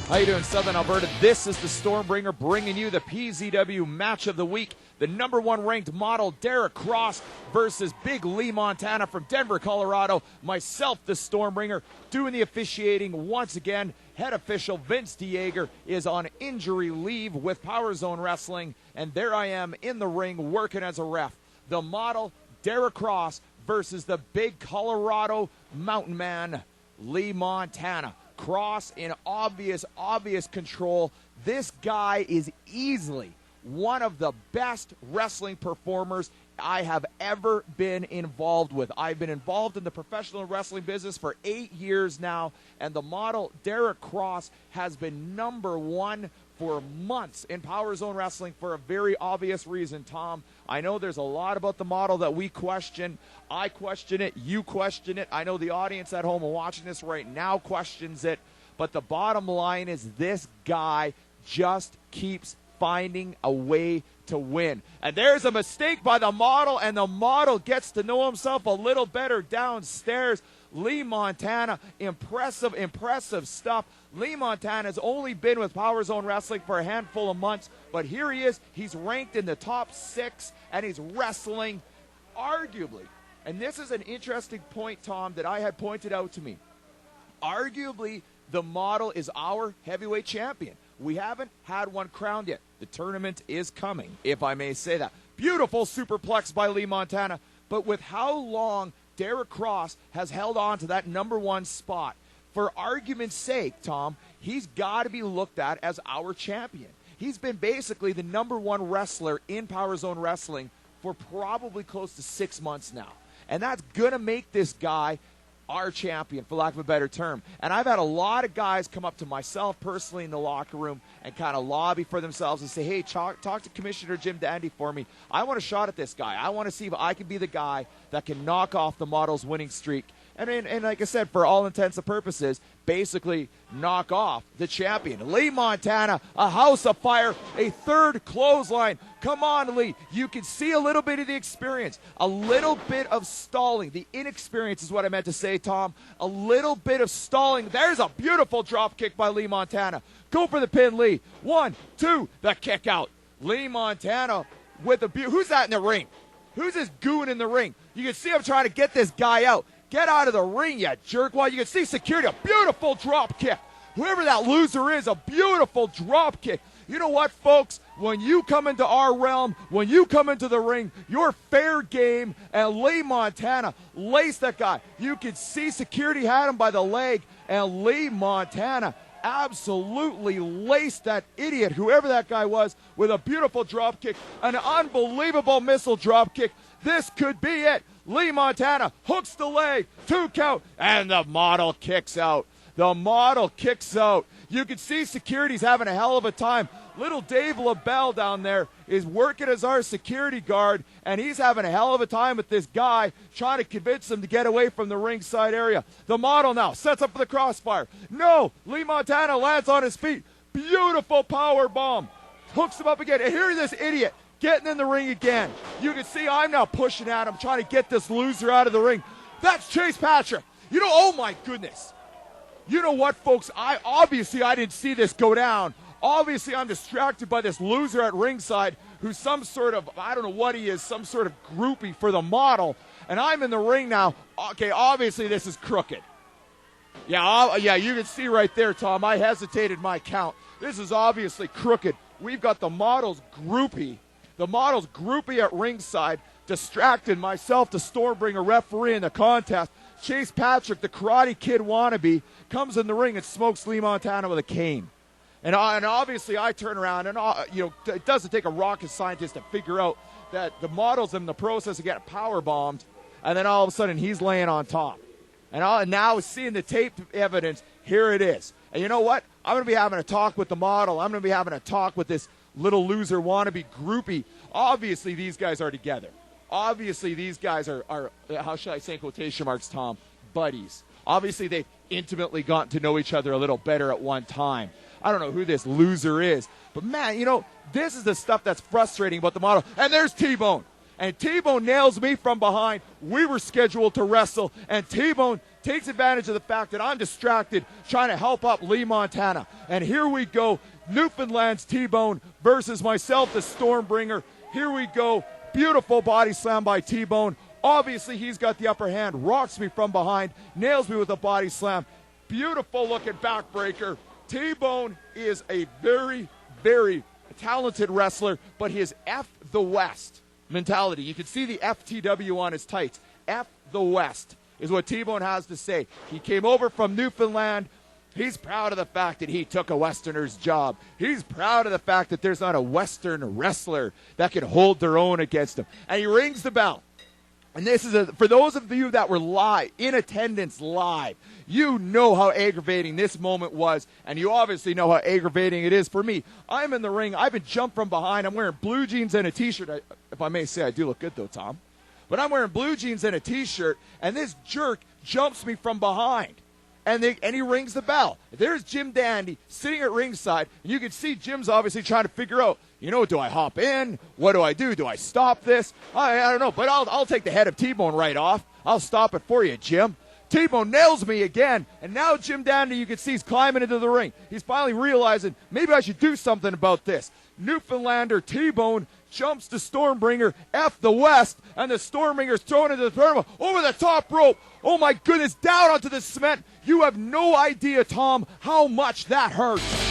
How you doing, Southern Alberta? This is the Stormbringer bringing you the PZW match of the week. The number one ranked model, Deryck Crosse, versus Big Lee Montana from Denver, Colorado. Myself, the Stormbringer, doing the officiating once again. Head official Vince DeJager is on injury leave with Power Zone Wrestling, and there I am in the ring working as a ref. The model, Deryck Crosse, versus the big Colorado mountain man, Lee Montana. Crosse in obvious control. This guy is easily one of the best wrestling performers I have ever been involved with. I've been involved in the professional wrestling business for 8 years now, and the model, Deryck Crosse, has been number one for months in Power Zone Wrestling for a very obvious reason, Tom. I know there's a lot about the model that we question. I question it. You question it. I know the audience at home watching this right now questions it. But the bottom line is this guy just keeps finding a way to win. And there's a mistake by the model, and the model gets to know himself a little better downstairs. Lee Montana, impressive stuff. Lee Montana has only been with Power Zone Wrestling for a handful of months, but here he is. He's ranked in the top 6, and he's wrestling arguably. And this is an interesting point, Tom, that I had pointed out to me. Arguably, the model is our heavyweight champion. We haven't had one crowned yet. The tournament is coming, if I may say that. Beautiful superplex by Lee Montana, but with how long Deryck Crosse has held on to that number one spot, for argument's sake, Tom, he's got to be looked at as our champion. He's been basically the number one wrestler in Power Zone Wrestling for probably close to 6 months now. And that's going to make this guy our champion, for lack of a better term. And I've had a lot of guys come up to myself personally in the locker room and kind of lobby for themselves and say, hey, talk to Commissioner Jim Dandy for me. I want a shot at this guy. I want to see if I can be the guy that can knock off the model's winning streak. And like I said, for all intents and purposes, basically knock off the champion. Lee Montana, a house of fire, a third clothesline. Come on, Lee. You can see a little bit of the experience, a little bit of stalling. The inexperience is what I meant to say, Tom. A little bit of stalling. There's a beautiful drop kick by Lee Montana. Go for the pin, Lee. 1, 2, the kick out. Lee Montana with a who's that in the ring? Who's this goon in the ring? You can see him trying to get this guy out. Get out of the ring, you jerkwad. You can see security, a beautiful drop kick. Whoever that loser is, a beautiful drop kick. You know what, folks? When you come into our realm, when you come into the ring, you're fair game, and Lee Montana laced that guy. You can see security had him by the leg, and Lee Montana absolutely laced that idiot, whoever that guy was, with a beautiful drop kick, an unbelievable missile drop kick. This could be it. Lee Montana hooks the leg, 2 count, and the model kicks out. The model kicks out. You can see security's having a hell of a time. Little Dave LaBelle down there is working as our security guard, and he's having a hell of a time with this guy, trying to convince him to get away from the ringside area. The model now sets up for the crossfire. No, Lee Montana lands on his feet. Beautiful power bomb. Hooks him up again. And here's this idiot getting in the ring again. You can see I'm now pushing at him, trying to get this loser out of the ring. That's Chase Patrick. You know, oh my goodness. You know what, folks? I didn't see this go down. Obviously, I'm distracted by this loser at ringside who's some sort of, I don't know what he is, some sort of groupie for the model. And I'm in the ring now. Okay, obviously this is crooked. Yeah, you can see right there, Tom. I hesitated my count. This is obviously crooked. We've got the model's groupie. The model's groupie at ringside, distracted myself, the Stormbringer referee in the contest. Chase Patrick, the Karate Kid wannabe, comes in the ring and smokes Lee Montana with a cane. And obviously I turn around, and it doesn't take a rocket scientist to figure out that the model's in the process of getting power bombed, and then all of a sudden he's laying on top. And now seeing the tape evidence, here it is. And you know what? I'm going to be having a talk with the model. I'm going to be having a talk with this little loser wannabe groupie. Obviously these guys are together. Obviously these guys are how should I say in quotation marks, Tom, buddies. Obviously they've intimately gotten to know each other a little better at one time. I don't know who this loser is, but man, this is the stuff that's frustrating about the model. And there's T-Bone. And T-Bone nails me from behind. We were scheduled to wrestle, and T-Bone takes advantage of the fact that I'm distracted trying to help up Lee Montana. And here we go, Newfoundland's T-Bone versus myself, the Stormbringer. Here we go, beautiful body slam by T-Bone. Obviously, he's got the upper hand, rocks me from behind, nails me with a body slam. Beautiful looking backbreaker. T-Bone is a very, very talented wrestler, but his F the West mentality. You can see the FTW on his tights. F the West is what T-Bone has to say. He came over from Newfoundland. He's proud of the fact that he took a Westerner's job. He's proud of the fact that there's not a Western wrestler that can hold their own against him. And he rings the bell. And this is for those of you that were live, in attendance live, you know how aggravating this moment was, and you obviously know how aggravating it is for me. I'm in the ring. I've been jumped from behind. I'm wearing blue jeans and a T-shirt. If I may say, I do look good, though, Tom. But I'm wearing blue jeans and a T-shirt, and this jerk jumps me from behind. And he rings the bell. There's Jim Dandy sitting at ringside, and you can see Jim's obviously trying to figure out, do I hop in? What do I do? Do I stop this? I don't know, but I'll take the head of T-Bone right off. I'll stop it for you, Jim. T-Bone nails me again, and now Jim Dandy, you can see, he's climbing into the ring. He's finally realizing, maybe I should do something about this. Newfoundlander T-Bone jumps to Stormbringer, F the West, and the Stormbringer's thrown into the tournament over the top rope. Oh my goodness, down onto the cement. You have no idea, Tom, how much that hurts.